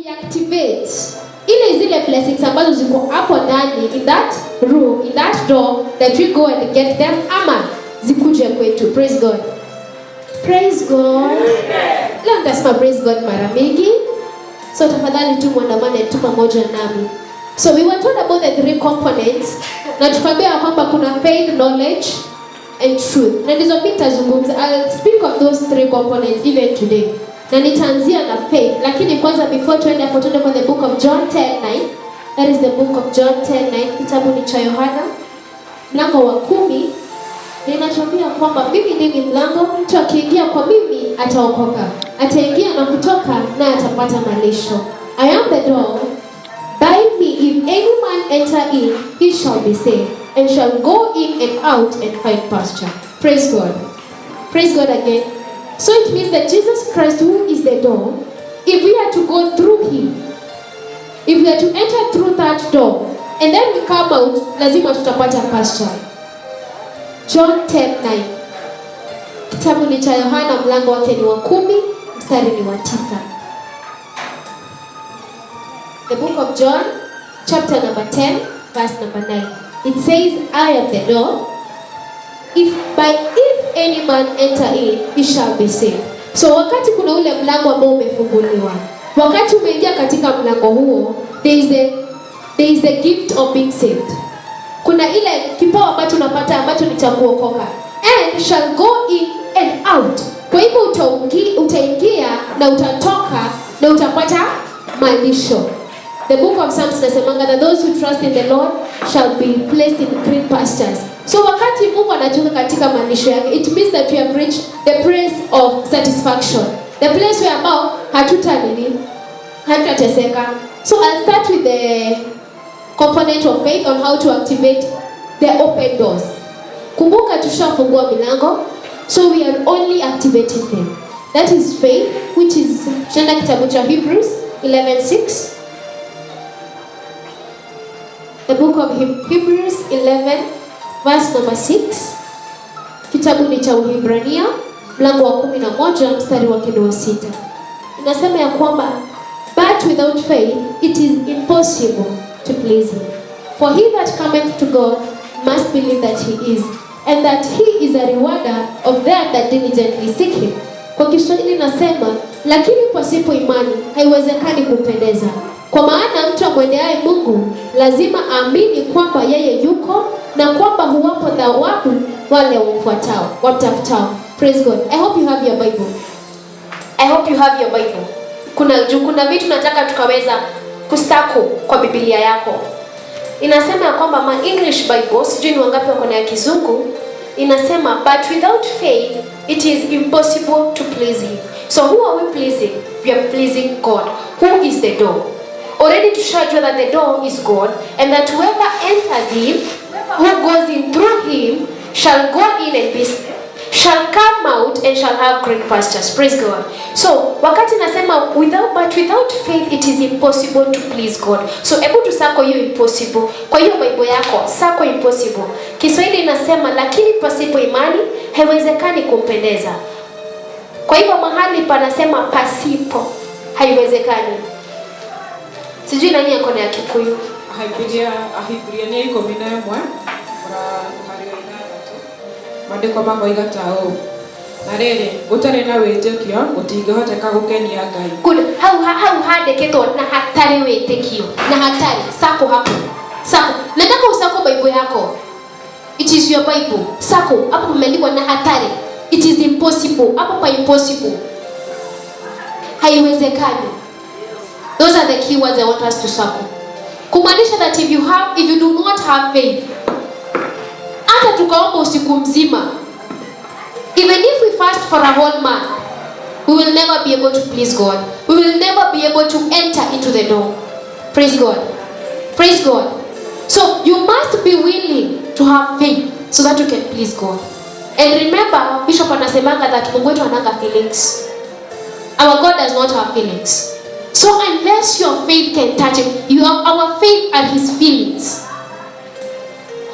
activate zile blessings ambazo ziko hapo ndani, in that room, in that door, that we go and get them, ama zikuje kwetu. Praise God. Praise God. Leo nitasema praise God mara mingi. So tafadhali tu mwandamane tu pamoja nami. So we were told about the 3 components. Na tukaambia kwamba kuna faith, knowledge and truth. Na ndizo nitazungumza. I'll speak of those 3 components even today. Na nitaanzia na faith. Lakini kwanza before tuende hapo tuende kwa the book of John 10:9. That is the book of John 10:9. Kitabu ni cha Yohana mlango wa 10. Ninatuambia kwamba mimi ndimi mlango, mtu akiingia kwa mimi ataokoka. Ataingia na kutoka na atapata malisho. I am the door. By me, if any man enter in, he shall be saved, and shall go in and out and find pasture. Praise God. Praise God again. So it means that Jesus Christ, who is the door, if we are to go through him, if we are to enter through that door, and then we come out, lazima tutapata pasture. John 10:9. Kitabu ni cha Yohana mlango wake ni wa 10, mstari ni wa 9. The book of John, chapter number 10, verse number 9. It says, I am the door. If any man enter in, he shall be saved. So wakati kuna ule mlango ambao umefunguliwa, wakati umeingia katika mlango huo, there is the gift of being saved. Kuna ile kipawa ambacho unapata ambacho ni cha kuokoka. And shall go in and out. Kwa hivyo utaingia na utatoka na utapata malisho. The book of Psalms nasemanga that those who trust in the Lord shall be placed in green pastures. So wakati Mungu anatuweka katika malisho yake, it means that we have reached the place of satisfaction. The place where ambao hatutateseka. So I'll start with the component of faith on how to activate the open doors. Kumbuka tushafungua milango, so we are only activating them. That is faith, which is tunaenda kitabu cha Hebrews 11:6. The book of Hebrews 11 verse number 6. Kitabu ni cha Uhibrania mlango wa 11 mstari wake ni wa 6. Inasema ya kwamba but without faith it is impossible to please him. For he that cometh to God must believe that he is, and that he is a rewarder of them that diligently seek him. Kwa Kiswahili nasema, lakini pasipo imani haiwezekani kumpendeza. Kwa maana mtu amwendeaye Mungu lazima aamini kwamba yeye yuko na kwamba huwapo thawabu wale wamtafutao. Praise God. I hope you have your Bible. I hope you have your Bible. Kuna vitu nataka tukaweza kusako kwa Biblia yako. Inasema kwamba my English Bible, sijui ni wangapi wako na ya Kizungu, inasema but without faith it is impossible to please him. So who are we pleasing? We are pleasing God, who is the door. Already to show you that the door is God, and that whoever enters him, who goes in through him, shall go in and be saved, shall come out and shall have great pastures. Praise God. So wakati nasema without faith it is impossible to please God. So hebu tusako hiyo impossible. Kwa hiyo Bible yako sako impossible. Kiswahili inasema lakini pasipo imani haiwezekani kumpendeza. Kwa hivyo mahali panasema pasipo haiwezekani. Sijui nani yako na Kikuyu. Ahibiria ni 11 mura hario ithatatu. Mandiko mamoiga ta ũũ. Na rĩrĩ gũtarĩ na wĩtĩkio gũtingĩhoteka gũkenia Ngai. Good. Hau handĩkĩtwo na hatarĩ wĩtĩkio. Na hatarĩ sako hapo. Sako. Nataka usako Bible yako. It is your Bible. Sako hapo kumeandikwa na hatarĩ. It is impossible. Hapo pa impossible. Haiwezekani. Those are the key words I want us to circle. Kumaanisha that if you do not have faith, hata tukaomba usiku mzima, even if we fast for a whole month, we will never be able to please God. We will never be able to enter into the door. Praise God. Praise God. So you must be willing to have faith so that you can please God. And remember, Bishop anasemanga that Mungu wetu ananga feelings. Our God does not have feelings. So unless your faith can touch him, our faith are his feelings.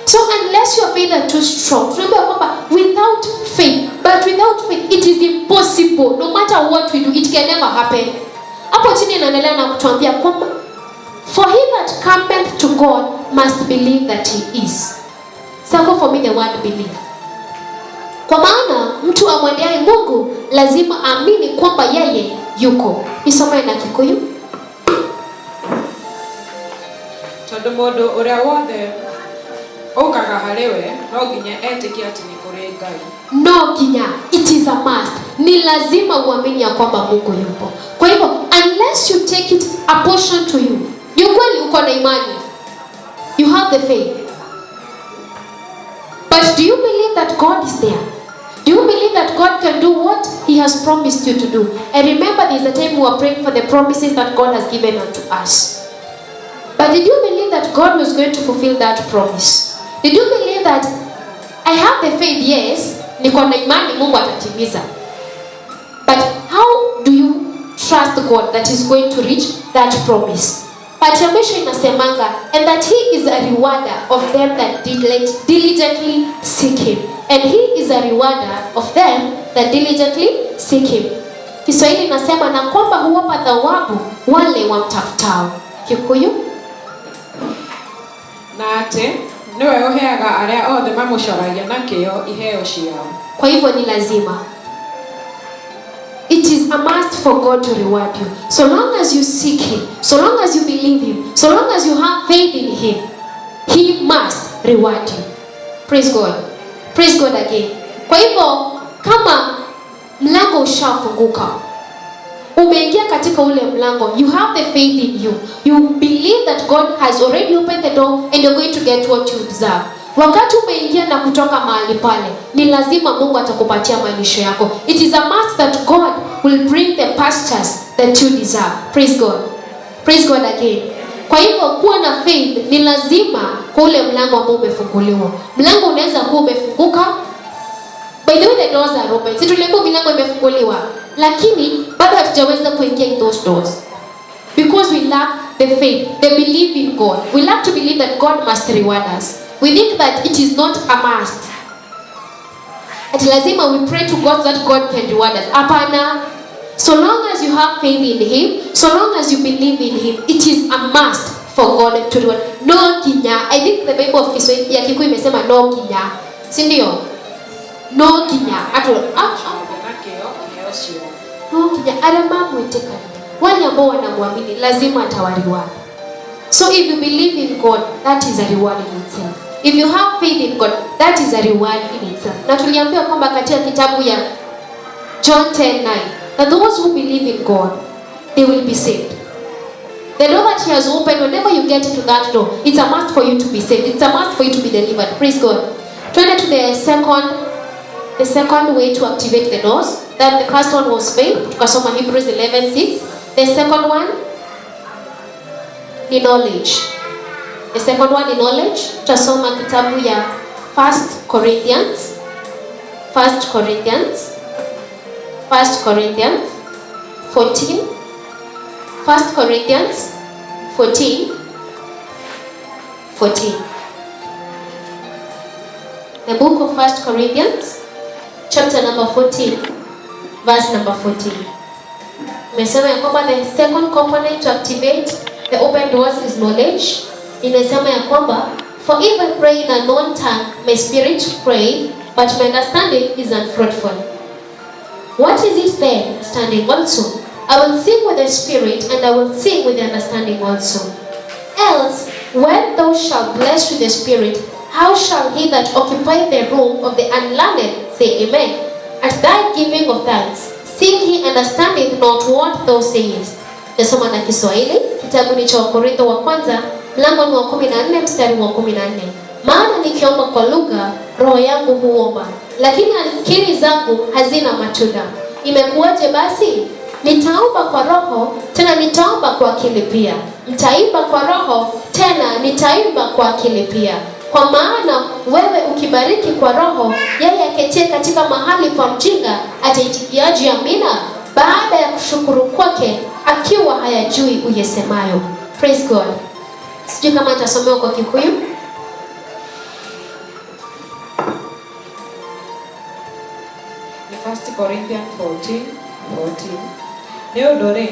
So unless your faith are too strong, remember without faith it is impossible. No matter what we do, it can never happen. Hapo chini anaendelea na kutuambia God must believe that he is. Circle for me the word believe. Kwa maana mtu amwendeaye Mungu lazima amini kwamba yeye yuko. Isome na Kikuyu. Tondu mundu uria wothe okaga hariwe no nginya etĩkie ati ni kuri Ngai. No nginya, it is a must. Ni lazima uamini ya kwamba Mungu yupo. Kwa hivyo unless you take it a portion to you, ni kweli uko na imani, you have the faith, but do you believe that God is there? Do you believe that God can do what he has promised you to do? And remember, there's a time we are praying for the promises that God has given unto us. But did you believe that God was going to fulfill that promise? Did you believe that I have the faith? Yes, niko na imani Mungu atatimiza. But how do you trust God that is going to reach that promise? But your mission inasemanga, and that he is a rewarder of them that diligently seek him. And he is a rewarder of them that diligently seek him. Kiswahili inasema na kwamba huwapa thawabu wale wamtafutao. Kikuyu. Na ate niwe uheaga aria othe mamucoragia na kĩo iheo ciao. Kwa hivyo ni lazima. It is a must for God to reward you. So long as you seek him, so long as you believe him, so long as you have faith in him, he must reward you. Praise God. Praise God again. Kwa hivyo kama mlango ushafunguka, umeingia katika ule mlango, you have the faith in you. You believe that God has already opened the door and you're going to get what you deserve. Wakati umeingia na kutoka mahali pale, ni lazima Mungu atakupatia malisho yako. It is a must that God will bring the pastures that you deserve. Praise God. Praise God again. Kwa hivyo kuwa na faith ni lazima kwa ule mlango ambao umefunguliwa. Mlango unaweza kuwa umefunguka. By the way, the doors are open. Si tuliambiwa milango imefunguliwa, lakini bado hatujaweza kuingia in those doors. Because we lack the faith, the belief in God. We lack to believe that God must reward us. We think that it is not a must. At lazima we pray to God that God can reward us. Hapana. So long as you have faith in him, so long as you believe in him, it is a must for God to reward. No kinya. I think the Bible of Kiswahili ya Kikuyu imesema no kinya. Si ndio? No kinya. No kinya. Arama mweteka. Wale ambao wanamwamini lazima atawariward. So if you believe in God, that is a reward in itself. If you have faith in God, that is a reward in itself. Na tuliambiwa kwamba katika kitabu ya John 10:9, that those who believe in God, they will be saved. The door that he has opened, whenever you get into that door, it's a must for you to be saved. It's a must for you to be delivered. Praise God. Turn to the second way to activate the doors. That the first one was faith. Tukasoma Hebrews 11:6. The second one ni knowledge. The second one ni knowledge. Tutasoma kitabu ya 1 Corinthians 14. 1 Corinthians 14. The book of 1 Corinthians, chapter number 14, verse number 14. Imesema ya kwamba the second component to activate the open doors is knowledge. Inasema ya kwamba, for if I pray in a known tongue, my spirit pray, but my understanding is unfruitful. What is it then? Understanding also. I will sing with the spirit, and I will sing with the understanding also. Else, when thou shalt bless with the spirit, how shall he that occupieth the room of the unlearned say amen? At thy giving of thanks, seeing he understandeth not what thou sayest. Nasoma na Kiswahili, kitabu ni cha Wakorintho wa kwanza, mlango ni wa 14 mstari wa 14. Maana nikiomba kwa lugha, roho yangu huomba, lakini akili zangu hazina matunda. Imekuwaje basi? Nitaomba kwa roho, tena nitaomba kwa akili pia. Nitaimba kwa roho, tena nitaimba kwa akili pia. Kwa maana wewe ukibariki kwa roho, yeye aketie katika mahali pa mjinga ataitikiaje amina? Baada ya kushukuru kwake, akiwa hayajui uyesemayo. Praise God. Sijui kama nitasomewa kwa Kikuyu. Ni 1 Corinthians 14. Nĩ ũndũ rĩ,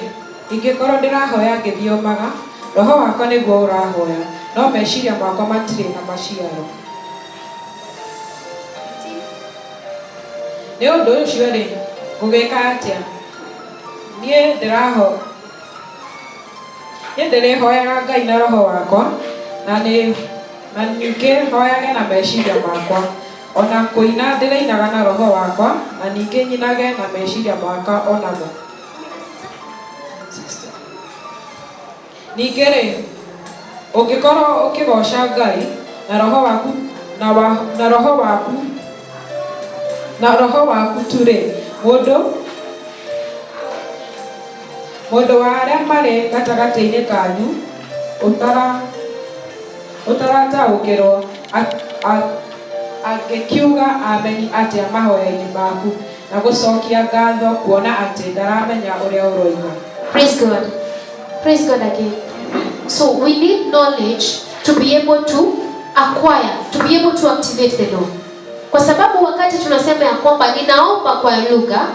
ingĩkorwo ndĩrahoya ngĩthiomaga, roho wakwa nĩguo ũrahoya no meciria makwa matirĩ na maciaro. Nĩ ũndũ ũcio rĩ ngũgĩka atĩa? Niĩ ndĩrĩhoyaga Ngai na roho wakwa na ningĩ hoyage na meciria makwa, ona kũina ndĩrainaga na roho wakwa na ningĩ nyinage na meciria makwa onamo. Ningĩ rĩ ũngĩkorwo ũkĩgoca Ngai na roho waku tu rĩ, mũndũ wa arĩa marĩ gatagatĩ-inĩ kanyu ũtarataũkĩrwo angĩkiuga ameni atĩa mahoya-inĩ maku na gũcokia ngatho kuona atĩ ndaramenya ũrĩa ũroiga. Praise God. Praise God again. So we need knowledge to be able to acquire, to be able to activate the law. Kwa sababu wakati tunasema ya kwamba ninaomba kwa lugha,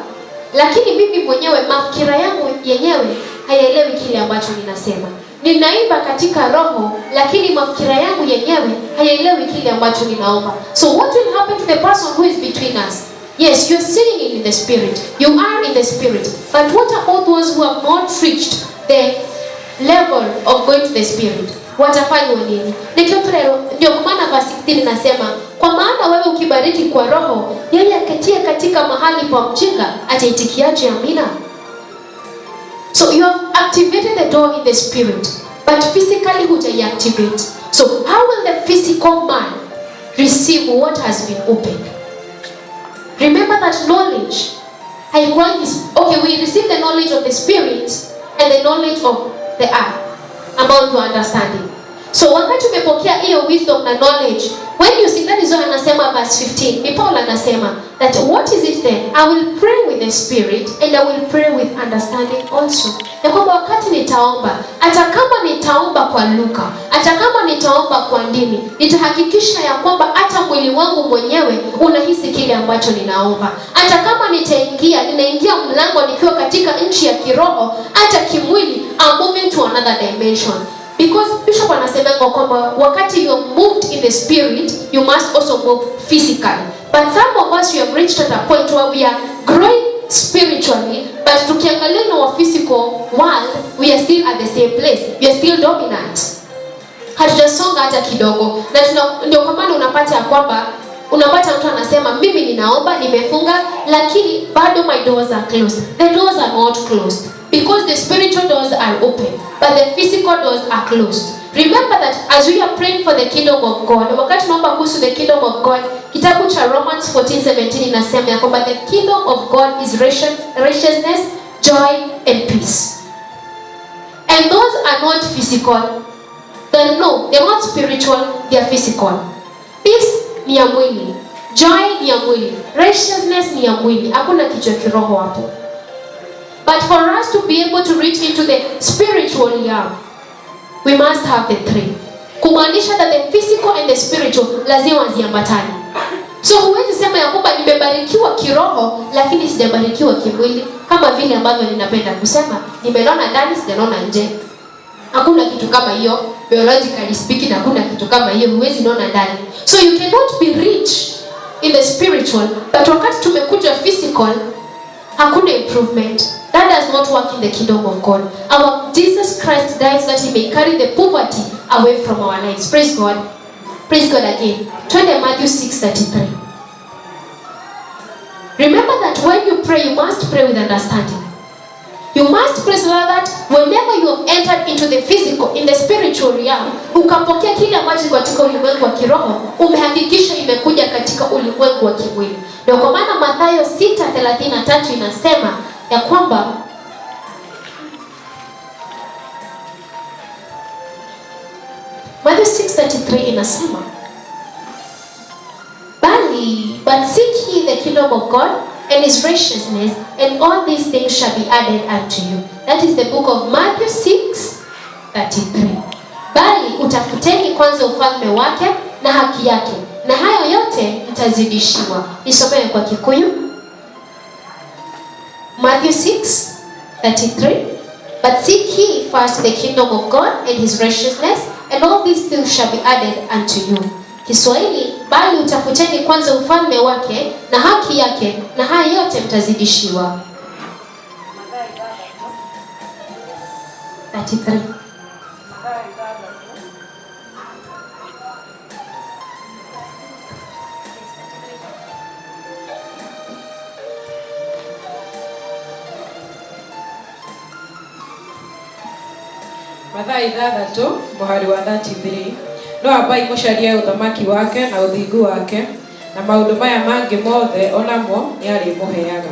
lakini mimi mwenyewe mafikira yangu yenyewe hayaelewi kile ambacho ninasema. Ninaimba katika roho, lakini mafikira yangu yenyewe hayaelewi kile ambacho ninaomba. So what will happen to the person who is between us? Yes, you're singing in the spirit. You are in the spirit. But what about those who have not reached the level of going to the spirit? Watafanywa nini? Ndio maana verse 16 nasema, kwa maana wewe ukibariki kwa roho, yeye aketie katika mahali pa mjinga ataitikiaje amina? So you have activated the door in the spirit, but physically hujaiactivate. So how will the physical man receive what has been opened? Remember that knowledge. Okay, we receive the knowledge of the spirit and the knowledge of the earth about your understanding. So wakati umepokea hiyo wisdom na knowledge, when you see, that is why anasema verse 15, ni Paul anasema that what is it then? I will pray with the spirit and I will pray with understanding also. Ya kwamba wakati nitaomba, hata kama nitaomba kwa lugha, hata kama nitaomba kwa ndimi, nitahakikisha ya kwamba hata mwili wangu mwenyewe unahisi kile ambacho ninaomba. Hata kama ninaingia mlango nikiwa katika nchi ya kiroho, hata kimwili I'm moving to another dimension. Because Bishop anasema kwamba wakati you moved in the spirit, you must also move physically. But some of us, we have reached at a point where we are growing spiritually, but tukiangalia in our physical world, we are still at the same place. We are still dominant. Hatujasonga hata kidogo. Na ndio kwa maana unapata ya kwamba mtu anasema mimi ninaomba, nimefunga, lakini bado my doors are closed. The doors are not closed. Because the spiritual doors are open, but the physical doors are closed. Remember that as we are praying for the kingdom of God, wakati tunaomba kuhusu the kingdom of God, kitabu cha Romans 14:17 inasema ya kwamba the kingdom of God is righteousness, joy and peace. And those are not physical. They're not spiritual, they are physical. Peace ni ya mwili, joy ni ya mwili, righteousness ni ya mwili. Hakuna kitu ya kiroho hapo. But for us to be able to reach into the spiritual realm, we must have the three. Kumaanisha that the physical and the spiritual lazima ziambatane. So huwezi sema ya kwamba nimebarikiwa kiroho lakini sijabarikiwa kimwili, kama vile ambavyo ninapenda kusema nimeona ndani sijaona nje. Hakuna kitu kama hiyo. Biologically speaking, hakuna kitu kama hiyo. Huwezi naona ndani. So you cannot be rich in the spiritual, but wakati tumekuja physical, hakuna improvement. That does not work in the kingdom of God. Our Jesus Christ died so that he may carry the poverty away from our lives. Praise God. Praise God again. Turn to Matthew 6:33. Remember that when you pray, you must pray with understanding. You must pray so that whenever you have entered into the physical, in the spiritual realm, ukapokea kile ambacho katika ulimwengu wa kiroho, umehakikisha imekuja katika ulimwengu wa kimwili. Ndio kwa maana Mathayo 6:33 inasema ya kwamba Matthew 6:33 inasema but seek ye the kingdom of God and his righteousness, and all these things shall be added unto you. That is the book of Matthew 6:33. Bali utafuteni kwanza ufalme wake na haki yake, na hayo yote mtazidishiwa. Nisomee kwa Kikuyu. Matthew 6:33. But seek ye first the kingdom of God and his righteousness, and all these things shall be added unto you. Kiswahili, bali utafuteni kwanza ufalme wake na haki yake, na haya yote mtazidishiwa. 33. Mathayo 6 mũhari wa 33. No ambai mũcarie ũthamaki wake na ũthingu wake, na maũndũ maya mangĩ mothe onamo nĩarĩmũheaga.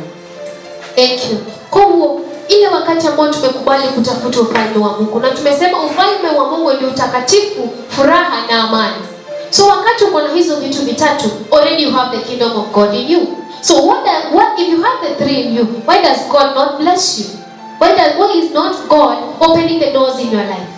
Thank you. Kwa hiyo ile wakati ambao tumekubali kutafuta ufalme wa Mungu, na tumesema ufalme wa Mungu ni utakatifu, furaha na amani. So wakati uko na hizo vitu vitatu, already you have the kingdom of God in you. So what if you have the three in you, why does God not bless you? Why is not God opening the doors in your life?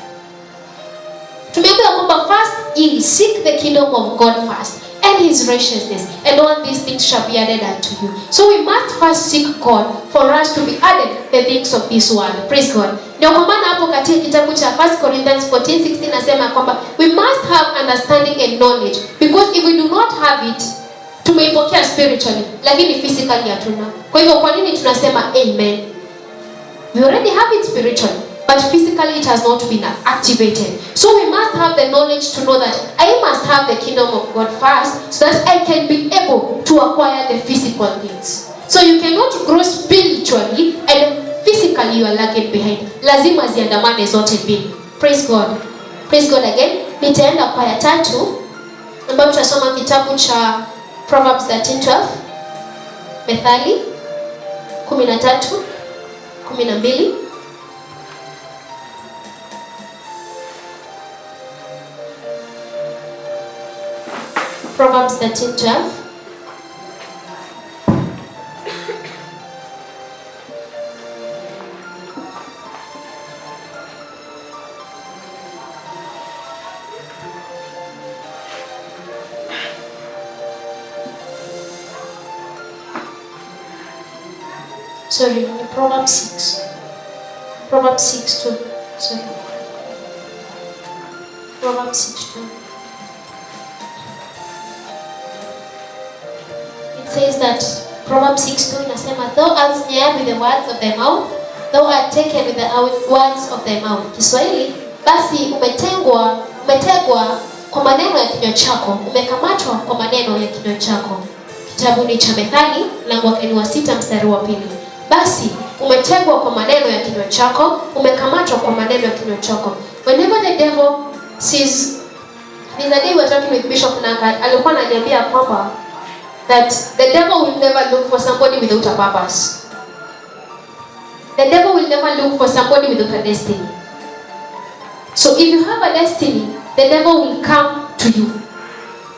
Tumeambiwa kwamba first ye seek the kingdom of God first and his righteousness, and all these things shall be added unto you. So we must first seek God for us to be added the things of this world. Praise God. Ndio kwa maana hapo katika kitabu cha 1 Corinthians 14:16 nasema kwamba we must have understanding and knowledge, because if we do not have it, tumeipokea spiritually lakini physically hatuna. Kwa hivyo kwa nini tunasema amen? We already have it spiritually, but physically it has not been activated. So we must have the knowledge to know that I must have the kingdom of God first, so that I can be able to acquire the physical things. So you cannot grow spiritually and physically you are lagging behind. Lazima ziandamane zote mbili. Praise God. Praise God again. Nitaenda kwa ya 3 ambapo tutasoma kitabu cha Proverbs 13:12. Methali 13:12. Proverbs 13:12. Sorry, Proverbs 6. Proverbs 6:2. Sorry. Proverbs 6:2. It says that Proverbs 6:2 inasema, thou art snared with the words of thy mouth, thou art taken with the words of thy mouth. Kiswahili, basi umetegwa kwa maneno ya kinywa chako, umekamatwa kwa maneno ya kinywa chako. Kitabu ni cha Methali, mlango wake ni wa 6 mstari wa 2. Basi umetegwa kwa maneno ya kinywa chako, umekamatwa kwa maneno ya kinywa chako. Whenever the devil sees, the day we were talking with Bishop Naka, alikuwa ananiambia kwamba that the devil will never look for somebody without a purpose. The devil will never look for somebody without a destiny. So if you have a destiny, the devil will come to you.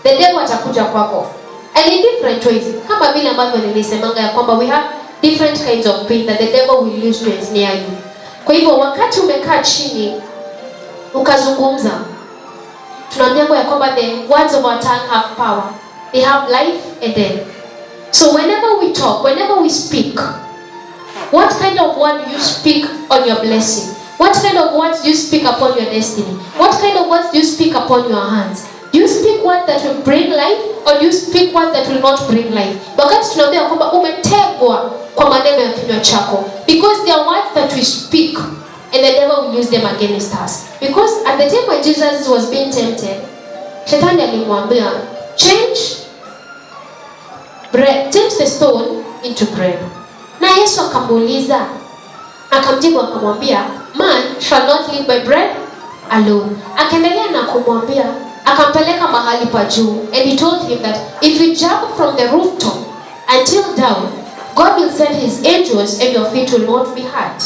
The devil atakuja kwako, and in different ways. Kama vile ambavyo nilisemanga ya kwamba we have different kinds of pain that the devil will use to ensnare you. Kwa hivyo wakati umekaa chini ukazungumza, tunaambia ya kwamba the words of our tongue have power. They have life and death. So whenever we talk, whenever we speak, what kind of word do you speak on your blessing? What kind of words do you speak upon your destiny? What kind of words do you speak upon your hands? Do you speak words that will bring life, or do you speak words that will not bring life? Wakati tunaambia kwamba umetegwa kwa maneno ya kinywa chako, because they are words that we speak and the devil will use them against us. Because at the time when Jesus was being tempted, Shetani alimwambia, change the stone into bread. Na Yesu akamuuliza, akamjibu akamwambia, man shall not live by bread alone. Akaendelea na kumwambia, akampeleka mahali pa juu, and he told him that if you jump from the rooftop until down, God will send his angels and your feet will not be hurt.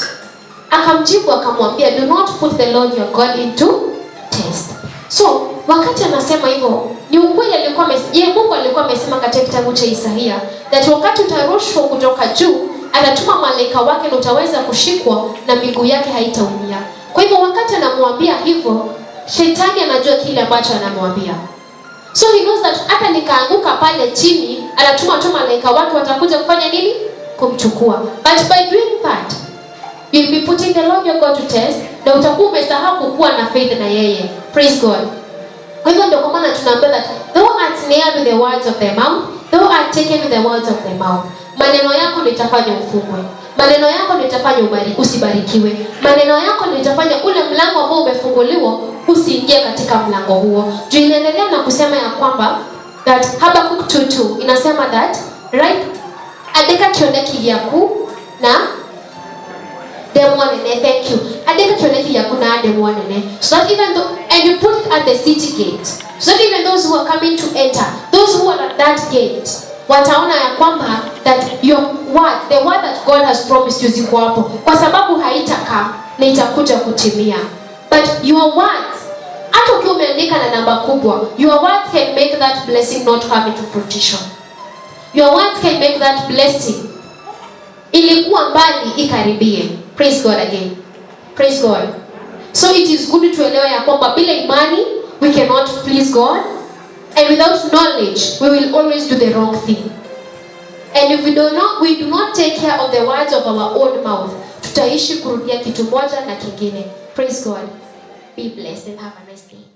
Akamjibu akamwambia, do not put the Lord your God into test. So wakati anasema hivyo, ni ukweli alikuwa Mungu alikuwa amesema katika kitabu cha Isaia that wakati utarushwa kutoka juu, atatuma malaika wake na utaweza kushikwa na miguu yake haitaumia. Kwa hivyo wakati anamwambia hivyo, Shetani anajua kile ambacho anamwambia. So he knows that hata nikaanguka pale chini, anatuma malaika wake watakuja kufanya nini? Kumchukua. But by doing that, You'll be putting the Lord your God to test, na utakuwa umesahau kukuwa na faith na yeye. Praise God. Kwa hivyo ndio kwa maana tunaambia that thou art near with the words of the mouth, thou art taken with the words of the mouth. Maneno yako ndio itafanya ufungwe. Maneno yako ndio itafanya usibarikiwe. Maneno yako ndio itafanya ule mlango ambao umefunguliwa usiingie katika mlango huo. Juu inaendelea na kusema ya kwamba that Habakkuk 2:2 inasema that right adeka kioneki yaku na demonene, thank you. Adeka kioneki yaku na demonene. So that even though, and you put it at the city gate, so that even those who are coming to enter, those who are at that gate, wataona ya kwamba that your word, the word that God has promised you ziko hapo, kwa sababu haitakaa na itakuja kutimia. But your words, hata ukiwa umeandika na namba kubwa, your words can make that blessing not come into fruition. Your words can make that blessing ilikuwa mbali ikaribie. Praise God again. Praise God. So it is good to elewa ya kwamba bila imani we cannot please God, and without knowledge we will always do the wrong thing. And if we do not take care of the words of our own mouth, tutaishi kurudia kitu moja na kingine. Praise God. Be blessed and have a nice day.